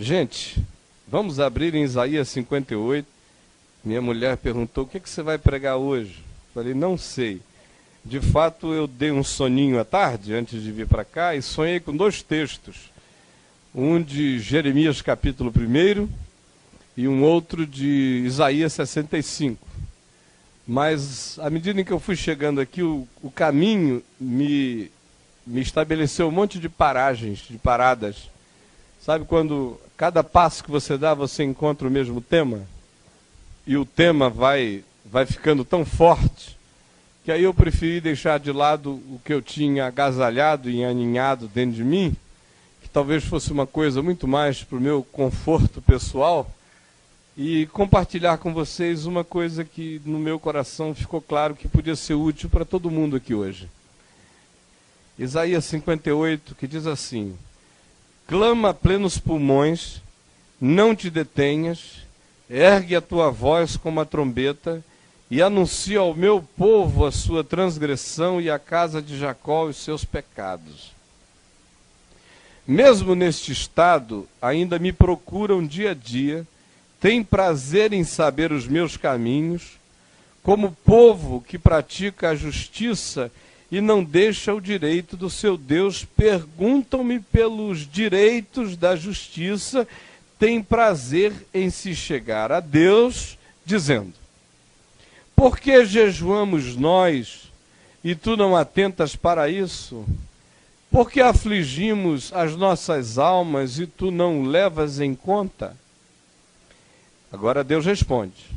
Gente, vamos abrir em Isaías 58. Minha mulher perguntou: o que você vai pregar hoje? Falei: não sei. De fato, eu dei um soninho à tarde, antes de vir para cá, e sonhei com dois textos. Um de Jeremias capítulo 1 e um outro de Isaías 65. Mas, à medida em que eu fui chegando aqui, o caminho me estabeleceu um monte de paragens, de paradas. Sabe quando cada passo que você dá, você encontra o mesmo tema? E o tema vai ficando tão forte, que aí eu preferi deixar de lado o que eu tinha agasalhado e aninhado dentro de mim, que talvez fosse uma coisa muito mais para o meu conforto pessoal, e compartilhar com vocês uma coisa que no meu coração ficou claro que podia ser útil para todo mundo aqui hoje. Isaías 58, que diz assim: clama a plenos pulmões, não te detenhas, ergue a tua voz como a trombeta, e anuncia ao meu povo a sua transgressão e à casa de Jacó os seus pecados. Mesmo neste estado, ainda me procuram dia a dia, têm prazer em saber os meus caminhos, como povo que pratica a justiça e não deixa o direito do seu Deus, perguntam-me pelos direitos da justiça, têm prazer em se chegar a Deus, dizendo: por que jejuamos nós e tu não atentas para isso? Por que afligimos as nossas almas e tu não levas em conta? Agora Deus responde: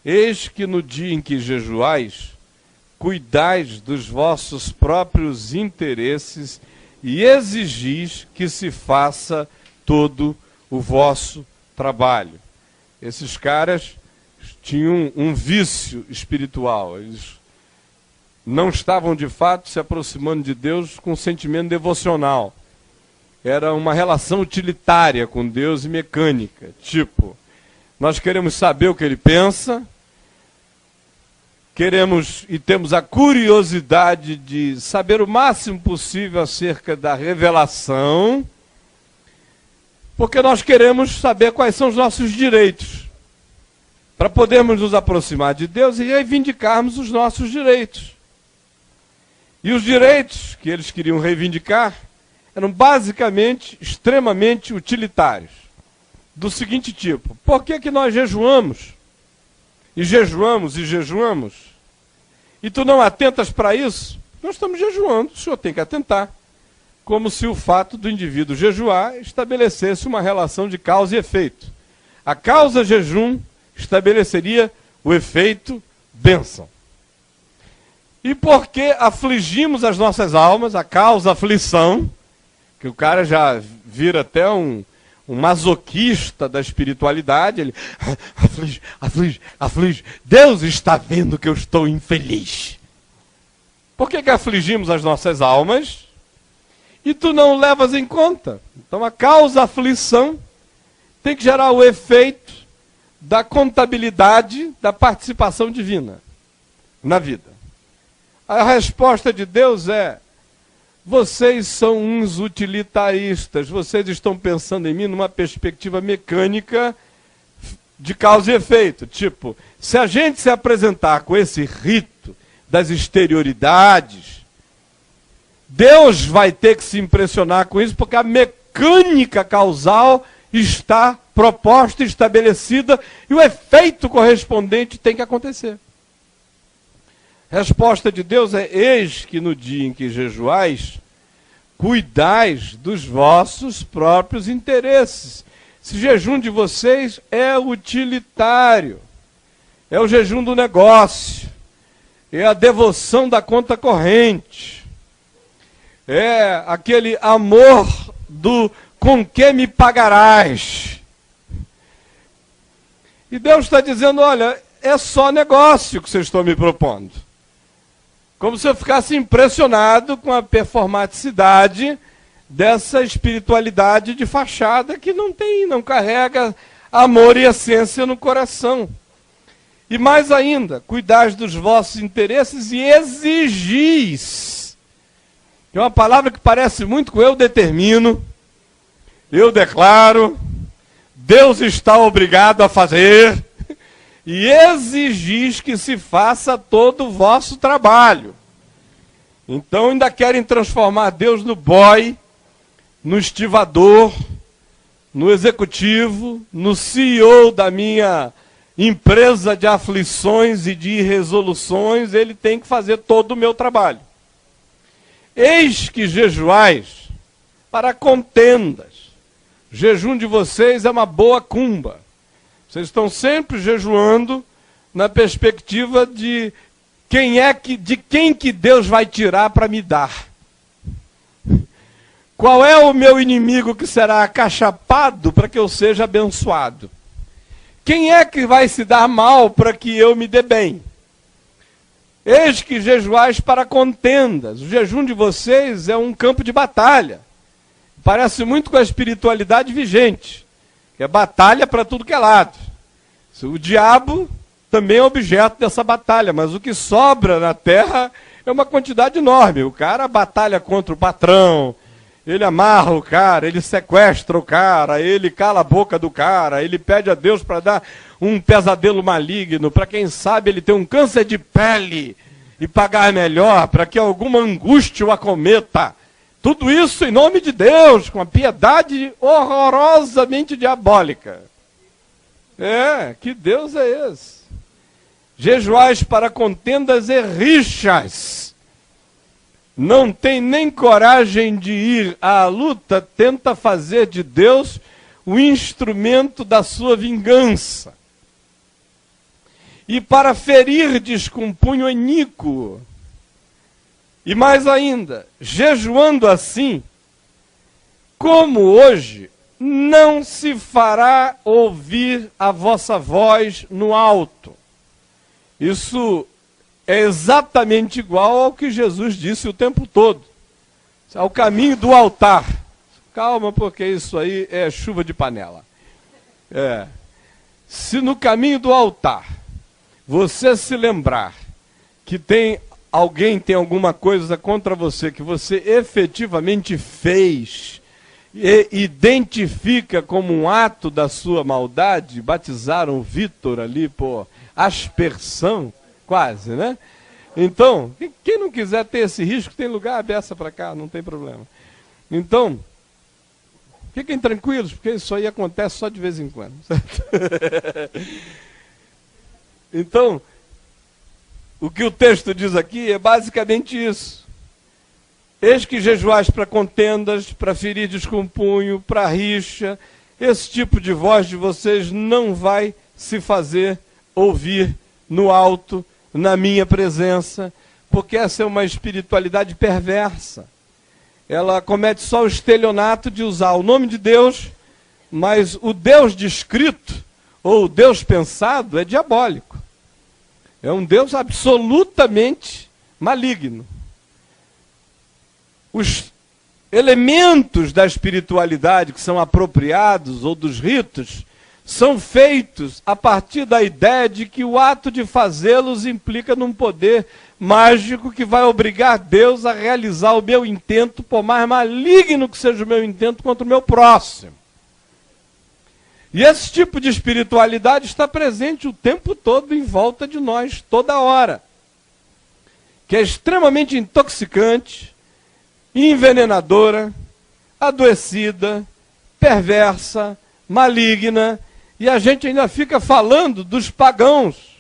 eis que no dia em que jejuais, cuidais dos vossos próprios interesses e exigis que se faça todo o vosso trabalho. Esses caras tinham um vício espiritual. Eles não estavam de fato se aproximando de Deus com um sentimento devocional. Era uma relação utilitária com Deus e mecânica. Tipo, nós queremos saber o que Ele pensa, queremos e temos a curiosidade de saber o máximo possível acerca da revelação, porque nós queremos saber quais são os nossos direitos, para podermos nos aproximar de Deus e reivindicarmos os nossos direitos. E os direitos que eles queriam reivindicar eram basicamente extremamente utilitários, do seguinte tipo: por que nós jejuamos? E jejuamos e jejuamos, e tu não atentas para isso? Nós estamos jejuando, o senhor tem que atentar. Como se o fato do indivíduo jejuar estabelecesse uma relação de causa e efeito. A causa jejum estabeleceria o efeito bênção. E porque afligimos as nossas almas, a causa aflição, que o cara já vira até um masoquista da espiritualidade, ele aflige, Deus está vendo que eu estou infeliz. Por que afligimos as nossas almas e tu não levas em conta? Então a causa aflição tem que gerar o efeito da contabilidade da participação divina na vida. A resposta de Deus é: vocês são uns utilitaristas, vocês estão pensando em mim numa perspectiva mecânica de causa e efeito. Tipo, se a gente se apresentar com esse rito das exterioridades, Deus vai ter que se impressionar com isso, porque a mecânica causal está proposta, estabelecida, e o efeito correspondente tem que acontecer. Resposta de Deus é: eis que no dia em que jejuais, cuidais dos vossos próprios interesses. Esse jejum de vocês é utilitário, é o jejum do negócio, é a devoção da conta corrente, é aquele amor do com que me pagarás. E Deus está dizendo: olha, é só negócio que vocês estão me propondo. Como se eu ficasse impressionado com a performaticidade dessa espiritualidade de fachada que não carrega amor e essência no coração. E mais ainda, cuidais dos vossos interesses e exigis. É uma palavra que parece muito com eu determino, eu declaro, Deus está obrigado a fazer e exigir que se faça todo o vosso trabalho. Então ainda querem transformar Deus no boy, no estivador, no executivo, no CEO da minha empresa de aflições e de irresoluções. Ele tem que fazer todo o meu trabalho. Eis que jejuais para contendas. O jejum de vocês é uma boa cumba. Vocês estão sempre jejuando na perspectiva de quem que Deus vai tirar para me dar. Qual é o meu inimigo que será acachapado para que eu seja abençoado? Quem é que vai se dar mal para que eu me dê bem? Eis que jejuais para contendas. O jejum de vocês é um campo de batalha. Parece muito com a espiritualidade vigente, que é batalha para tudo que é lado. O diabo também é objeto dessa batalha, mas o que sobra na terra é uma quantidade enorme. O cara batalha contra o patrão, ele amarra o cara, ele sequestra o cara, ele cala a boca do cara, ele pede a Deus para dar um pesadelo maligno, para quem sabe ele ter um câncer de pele e pagar melhor, para que alguma angústia o acometa. Tudo isso em nome de Deus, com a piedade horrorosamente diabólica. Que Deus é esse? Jejuais para contendas e rixas. Não tem nem coragem de ir à luta, tenta fazer de Deus o instrumento da sua vingança. E para ferirdes com punho iníquo. E mais ainda, jejuando assim, como hoje, não se fará ouvir a vossa voz no alto. Isso é exatamente igual ao que Jesus disse o tempo todo. Ao caminho do altar. Calma, porque isso aí é chuva de panela. Se no caminho do altar você se lembrar que alguém tem alguma coisa contra você, que você efetivamente fez, e identifica como um ato da sua maldade, batizaram o Vitor ali por aspersão, quase, né? Então, quem não quiser ter esse risco, tem lugar, aberta para cá, não tem problema. Então, fiquem tranquilos, porque isso aí acontece só de vez em quando. Então, o que o texto diz aqui é basicamente isso. Eis que jejuais para contendas, para ferirdes com punho, para rixa. Esse tipo de voz de vocês não vai se fazer ouvir no alto, na minha presença, porque essa é uma espiritualidade perversa. Ela comete só o estelionato de usar o nome de Deus, mas o Deus descrito, ou o Deus pensado, é diabólico. É um Deus absolutamente maligno. Os elementos da espiritualidade que são apropriados, ou dos ritos, são feitos a partir da ideia de que o ato de fazê-los implica num poder mágico que vai obrigar Deus a realizar o meu intento, por mais maligno que seja o meu intento, contra o meu próximo. E esse tipo de espiritualidade está presente o tempo todo em volta de nós, toda hora. Que é extremamente intoxicante, envenenadora, adoecida, perversa, maligna, e a gente ainda fica falando dos pagãos.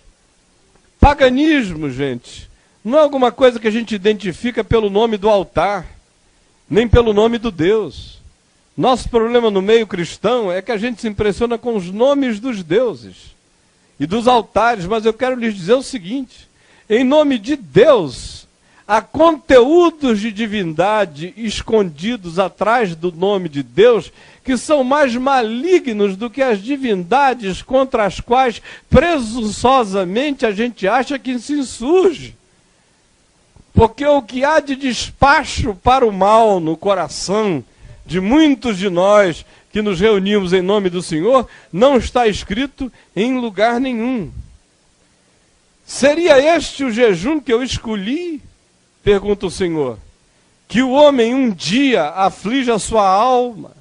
Paganismo, gente, não é alguma coisa que a gente identifica pelo nome do altar, nem pelo nome do Deus. Nosso problema no meio cristão é que a gente se impressiona com os nomes dos deuses e dos altares, mas eu quero lhes dizer o seguinte: em nome de Deus, há conteúdos de divindade escondidos atrás do nome de Deus que são mais malignos do que as divindades contra as quais presunçosamente a gente acha que se insurge. Porque o que há de despacho para o mal no coração de muitos de nós que nos reunimos em nome do Senhor não está escrito em lugar nenhum. Seria este o jejum que eu escolhi? Pergunta o Senhor. Que o homem um dia aflige a sua alma,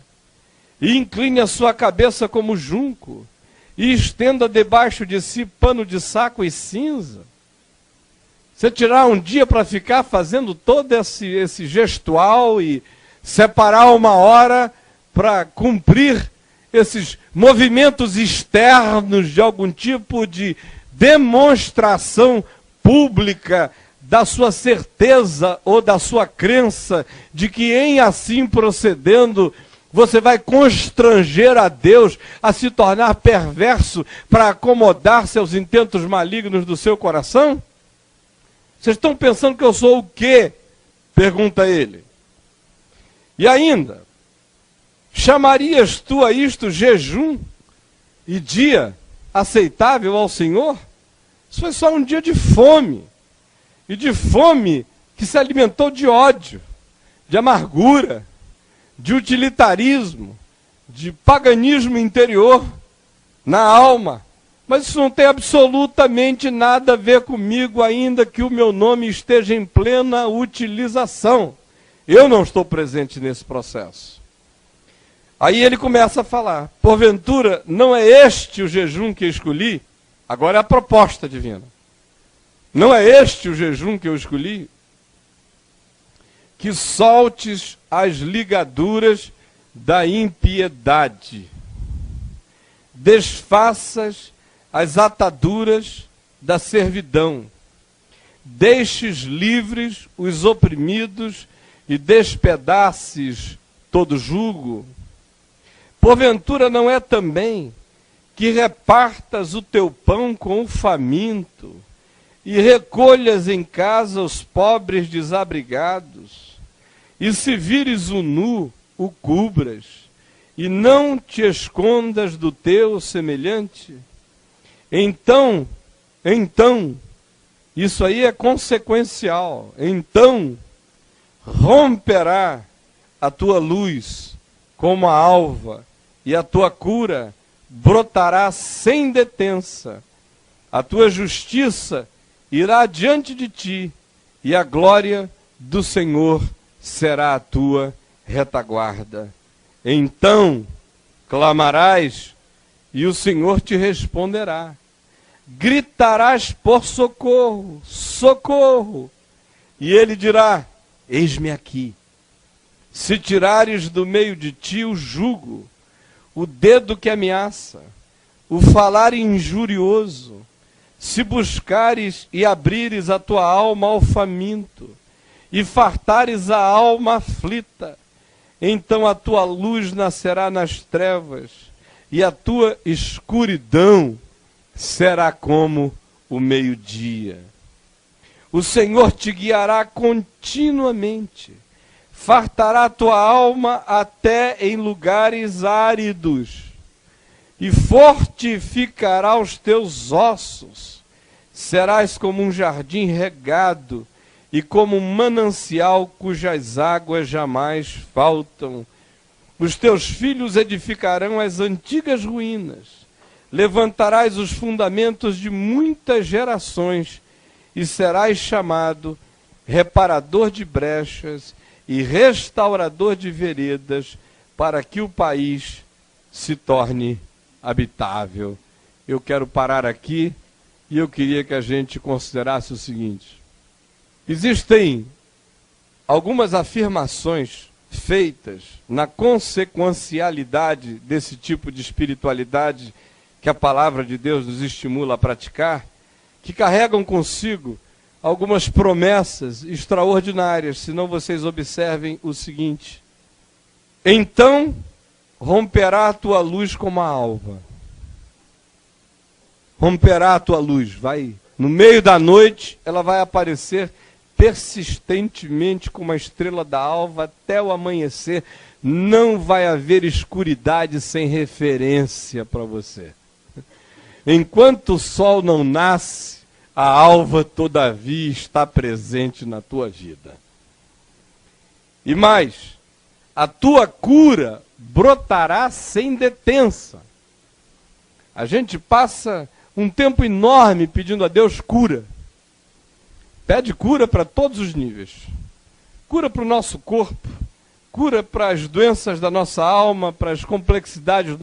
e incline a sua cabeça como junco, e estenda debaixo de si pano de saco e cinza. Você tirar um dia para ficar fazendo todo esse gestual e separar uma hora para cumprir esses movimentos externos de algum tipo de demonstração pública da sua certeza ou da sua crença de que em assim procedendo você vai constranger a Deus a se tornar perverso para acomodar seus intentos malignos do seu coração? Vocês estão pensando que eu sou o quê? Pergunta ele. E ainda, chamarias tu a isto jejum e dia aceitável ao Senhor? Isso foi só um dia de fome. E de fome que se alimentou de ódio, de amargura, de utilitarismo, de paganismo interior na alma. Mas isso não tem absolutamente nada a ver comigo, ainda que o meu nome esteja em plena utilização. Eu não estou presente nesse processo. Aí ele começa a falar, porventura, não é este o jejum que escolhi? Agora é a proposta divina. Não é este o jejum que eu escolhi? Que soltes as ligaduras da impiedade, desfaças as ataduras da servidão, deixes livres os oprimidos e despedaces todo jugo. Porventura não é também que repartas o teu pão com o faminto e recolhas em casa os pobres desabrigados, e se vires o nu, o cubras, e não te escondas do teu semelhante? Então, isso aí é consequencial, então romperá a tua luz como a alva, e a tua cura brotará sem detença. A tua justiça irá diante de ti, e a glória do Senhor será a tua retaguarda. Então clamarás, e o Senhor te responderá. Gritarás por socorro, socorro, e ele dirá, eis-me aqui. Se tirares do meio de ti o jugo, o dedo que ameaça, o falar injurioso, se buscares e abrires a tua alma ao faminto, e fartares a alma aflita, então a tua luz nascerá nas trevas, e a tua escuridão será como o meio-dia. O Senhor te guiará continuamente, fartará a tua alma até em lugares áridos, e fortificará os teus ossos. Serás como um jardim regado, e como um manancial cujas águas jamais faltam. Os teus filhos edificarão as antigas ruínas, levantarás os fundamentos de muitas gerações, e serás chamado reparador de brechas e restaurador de veredas, para que o país se torne habitável. Eu quero parar aqui e eu queria que a gente considerasse o seguinte. Existem algumas afirmações feitas na consequencialidade desse tipo de espiritualidade que a palavra de Deus nos estimula a praticar, que carregam consigo algumas promessas extraordinárias, se não vocês observem o seguinte. Então romperá a tua luz como a alva. Romperá a tua luz, vai, no meio da noite, ela vai aparecer persistentemente como a estrela da alva até o amanhecer. Não vai haver escuridade sem referência para você. Enquanto o sol não nasce, a alva, todavia, está presente na tua vida. E mais, a tua cura brotará sem detença. A gente passa um tempo enorme pedindo a Deus cura. Pede cura para todos os níveis. Cura para o nosso corpo, cura para as doenças da nossa alma, para as complexidades